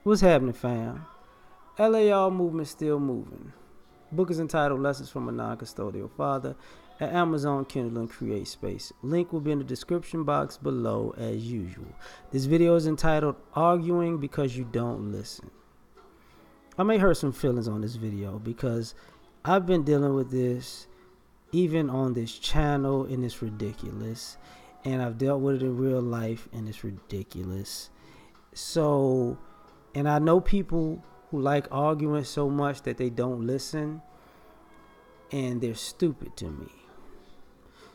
What's happening, fam? L.A.R. movement still moving. Book is entitled Lessons from a Non-Custodial Father at Amazon Kindle and Create Space. Link will be in the description box below as usual. This video is entitled Arguing Because You Don't Listen. I may hurt some feelings on this video because I've been dealing with this even on this channel and it's ridiculous. And I've dealt with it in real life and it's ridiculous. So, and I know people who like arguing so much that they don't listen, and they're stupid to me.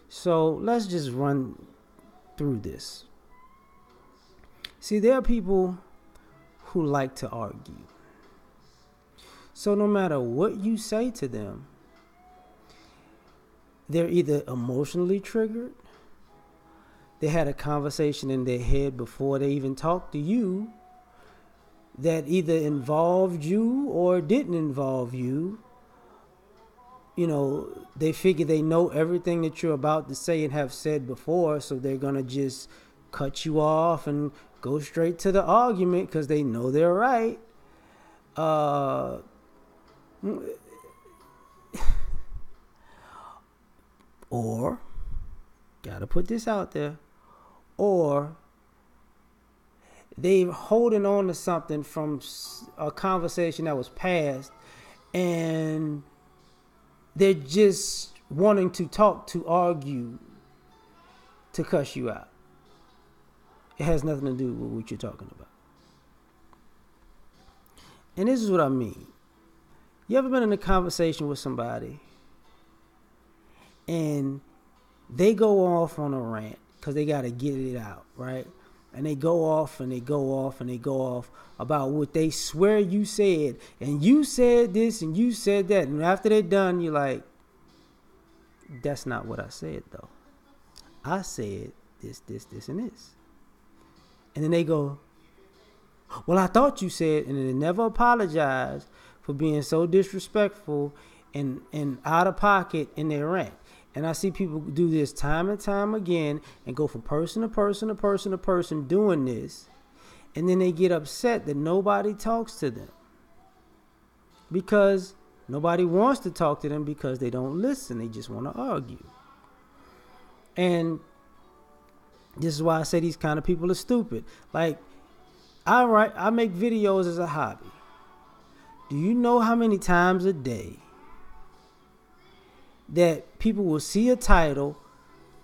So let's just run through this. See, there are people who like to argue. So no matter what you say to them, they're either emotionally triggered, they had a conversation in their head before they even talked to you that either involved you or didn't involve you. You know, they figure they know everything that you're about to say and have said before, so they're going to just cut you off and go straight to the argument because they know they're right. Or, gotta put this out there, or they're holding on to something from a conversation that was past, and they're just wanting to talk, to argue, to cuss you out. It has nothing to do with what you're talking about. And this is what I mean. You ever been in a conversation with somebody and they go off on a rant because they got to get it out, right? And they go off and they go off and they go off about what they swear you said. And you said this and you said that. And after they're done, you're like, that's not what I said, though. I said this, and this. And then they go, well, I thought you said, and then they never apologize for being so disrespectful and out of pocket in their rant. And I see people do this time and time again and go from person to person to person to person doing this. And then they get upset that nobody talks to them. Because nobody wants to talk to them because they don't listen. They just want to argue. And this is why I say these kind of people are stupid. Like, I make videos as a hobby. Do you know how many times a day that people will see a title,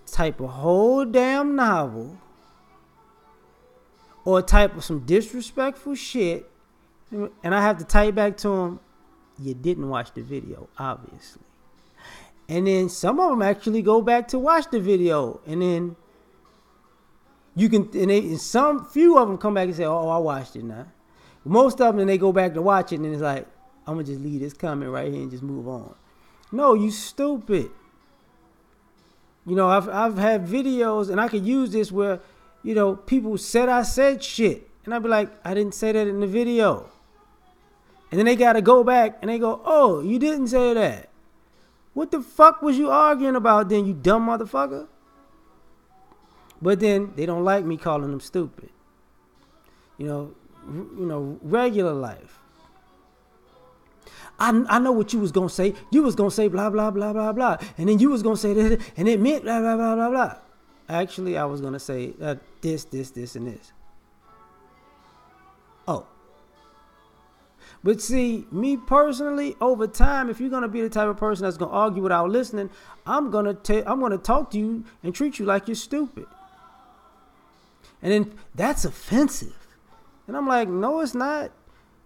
type a whole damn novel, or type of some disrespectful shit, and I have to type back to them, you didn't watch the video, obviously. And then some of them actually go back to watch the video, and then you can, and some few of them come back and say, oh, I watched it now. Most of them, then they go back to watch it, and it's like, I'm gonna just leave this comment right here and just move on. No, you stupid. You know, I've had videos, and I could use this where, you know, people said I said shit. And I'd be like, I didn't say that in the video. And then they got to go back, and they go, oh, you didn't say that. What the fuck was you arguing about then, you dumb motherfucker? But then they don't like me calling them stupid. You know, regular life. I know what you was going to say. You was going to say blah, blah, blah, blah, blah. And then you was going to say this, and it meant blah, blah, blah, blah, blah. Actually, I was going to say this, and this. Oh. But see, me personally, over time, if you're going to be the type of person that's going to argue without listening, I'm going to talk to you and treat you like you're stupid. And then that's offensive. And I'm like, no, it's not.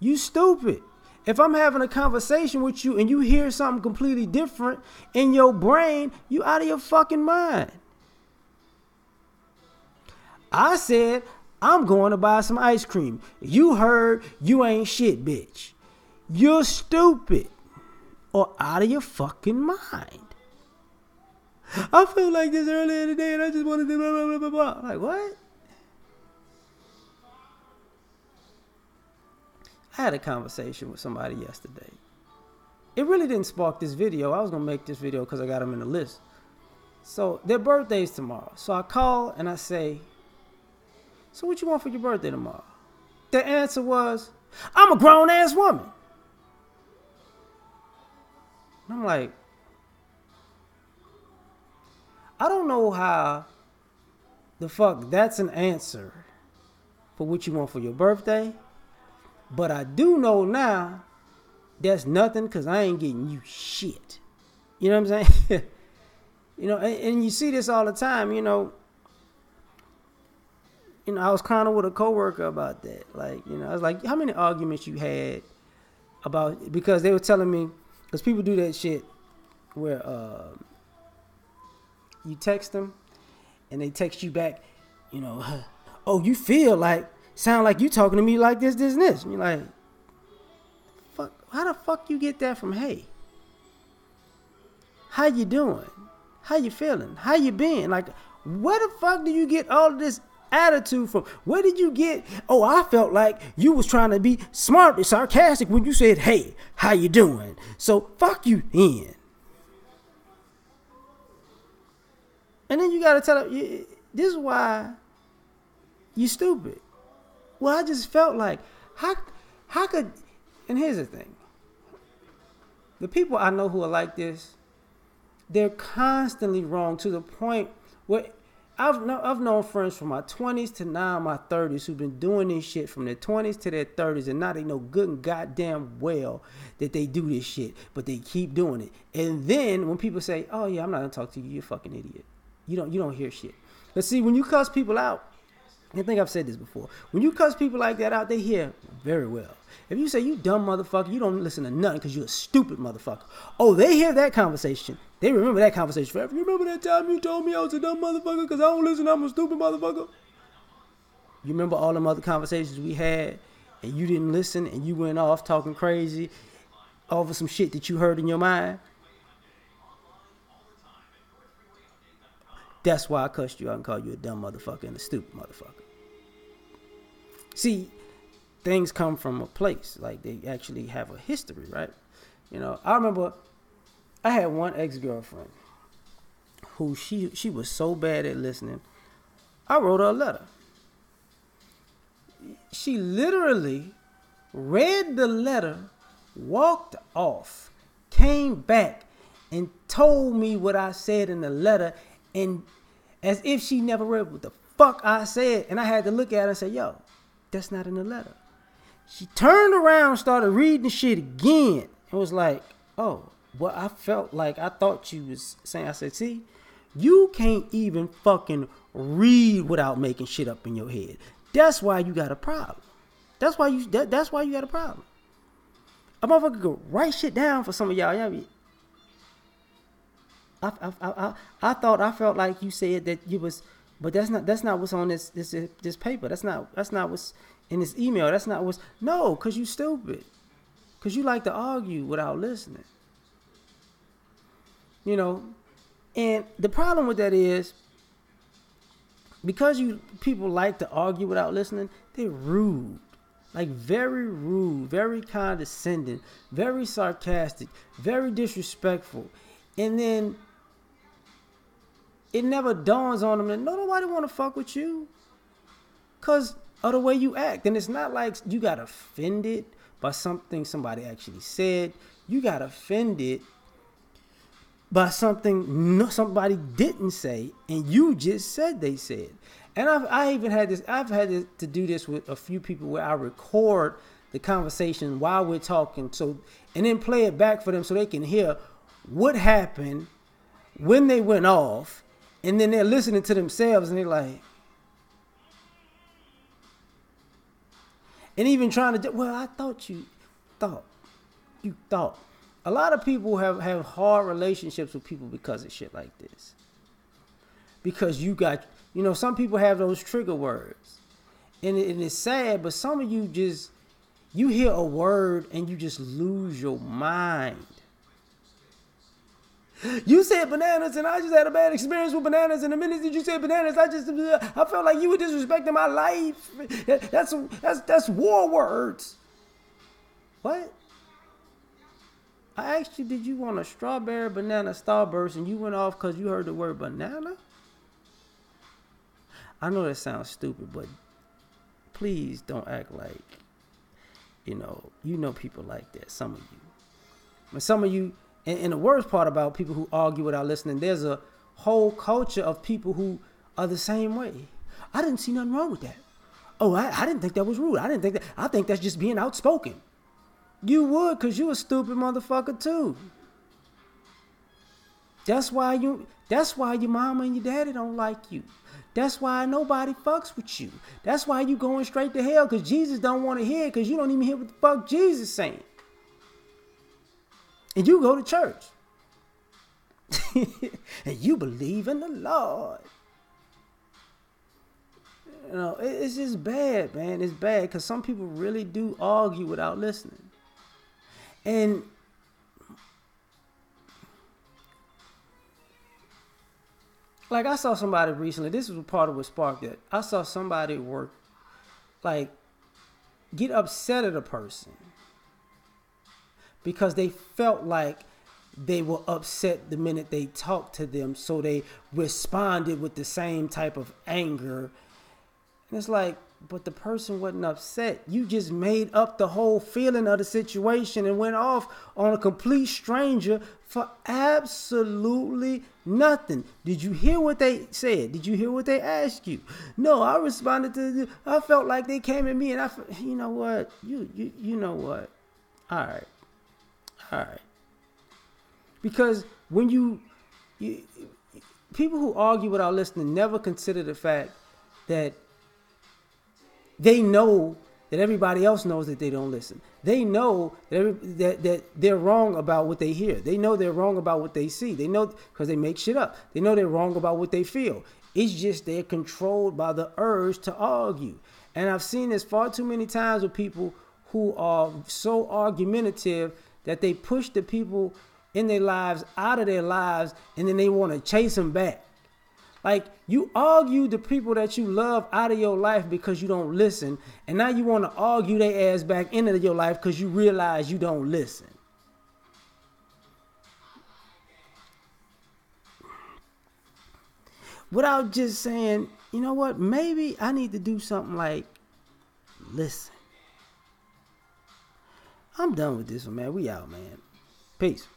You stupid. If I'm having a conversation with you and you hear something completely different in your brain, you out of your fucking mind. I said, I'm going to buy some ice cream. You heard, you ain't shit, bitch. You're stupid or out of your fucking mind. I felt like this earlier today and I just wanted to blah, blah, blah, blah, blah. Like, what? I had a conversation with somebody yesterday. It really didn't spark this video. I was going to make this video because I got them in the list. So their birthday's tomorrow. So I call and I say, so what you want for your birthday tomorrow? The answer was, I'm a grown ass woman. I'm like, I don't know how the fuck that's an answer for what you want for your birthday, but I do know now that's nothing because I ain't getting you shit. You know what I'm saying? And you see this all the time, I was kind of with a coworker about that. Like, I was like, how many arguments you had about, because they were telling me, because people do that shit where you text them and they text you back, oh, you sound like you talking to me like this, and this. And you're like, fuck, how the fuck you get that from hey? How you doing? How you feeling? How you been? Like, where the fuck do you get all of this attitude from? Where did you get, oh, I felt like you was trying to be smart and sarcastic when you said, hey, how you doing? So fuck you then. And then you got to tell them, this is why you stupid. Well, I just felt like, how could, and here's the thing. The people I know who are like this, they're constantly wrong to the point where I've known friends from my 20s to now my 30s who've been doing this shit from their 20s to their 30s, and now they know good and goddamn well that they do this shit, but they keep doing it. And then when people say, oh yeah, I'm not gonna talk to you, you're a fucking idiot. You don't hear shit. But see, when you cuss people out, I think I've said this before. When you cuss people like that out, they hear very well. If you say, you dumb motherfucker, you don't listen to nothing because you're a stupid motherfucker. Oh, they hear that conversation. They remember that conversation forever. You remember that time you told me I was a dumb motherfucker because I don't listen, I'm a stupid motherfucker? You remember all them other conversations we had and you didn't listen and you went off talking crazy over some shit that you heard in your mind? That's why I cussed you out and called you a dumb motherfucker and a stupid motherfucker. See, things come from a place. Like, they actually have a history, right? I remember I had one ex-girlfriend who she was so bad at listening, I wrote her a letter. She literally read the letter, walked off, came back, and told me what I said in the letter, and as if she never read what the fuck I said. And I had to look at her and say, yo, that's not in the letter. She turned around, started reading the shit again, and was like, oh, well, I felt like I thought you was saying. I said, see, you can't even fucking read without making shit up in your head. That's why you got a problem. That's why you got a problem. A motherfucker could write shit down for some of y'all. I felt like you said that you was, but that's not what's on this paper. That's not what's in this email. That's not what's, no, cause you stupid. Cause you like to argue without listening. And the problem with that is, because people like to argue without listening, they're rude. Like, very rude, very condescending, very sarcastic, very disrespectful. And then it never dawns on them that nobody want to fuck with you because of the way you act. And it's not like you got offended by something somebody actually said. You got offended by something somebody didn't say, and you just said they said. And I've had to do this with a few people where I record the conversation while we're talking, and then play it back for them so they can hear what happened when they went off, and then they're listening to themselves and they're like, and even trying to, well, I thought you thought. A lot of people have hard relationships with people because of shit like this. Because you got, some people have those trigger words. And it's sad, but some of you you hear a word and you just lose your mind. You said bananas and I just had a bad experience with bananas, and the minute that you said bananas, I felt like you were disrespecting my life. That's war words. What? I asked you, did you want a strawberry banana starburst, and you went off because you heard the word banana? I know that sounds stupid, but please don't act like, you know people like that. Some of you. And some of you, and the worst part about people who argue without listening, there's a whole culture of people who are the same way. I didn't see nothing wrong with that. Oh, I didn't think that was rude. I didn't think that. I think that's just being outspoken. You would, because you a stupid motherfucker too. That's why your mama and your daddy don't like you. That's why nobody fucks with you. That's why you going straight to hell, because Jesus don't want to hear it, because you don't even hear what the fuck Jesus is saying. And you go to church. And you believe in the Lord. You know, it's just bad, man. It's bad, because some people really do argue without listening. And like, I saw somebody recently, this was a part of what sparked it. I saw somebody get upset at a person because they felt like they were upset the minute they talked to them, so they responded with the same type of anger. And it's like, but the person wasn't upset. You just made up the whole feeling of the situation and went off on a complete stranger for absolutely nothing. Did you hear what they said? Did you hear what they asked you? No, I responded to. I felt like they came at me, and you know what? You know what? All right. Because when you people who argue without listening never consider the fact that they know that everybody else knows that they don't listen. They know that they're wrong about what they hear. They know they're wrong about what they see. They know, because they make shit up. They know they're wrong about what they feel. It's just they're controlled by the urge to argue. And I've seen this far too many times with people who are so argumentative that they push the people in their lives out of their lives, and then they want to chase them back. Like, you argue the people that you love out of your life because you don't listen, and now you want to argue their ass back into your life because you realize you don't listen. Without just saying, you know what, maybe I need to do something like listen. I'm done with this one, man. We out, man. Peace.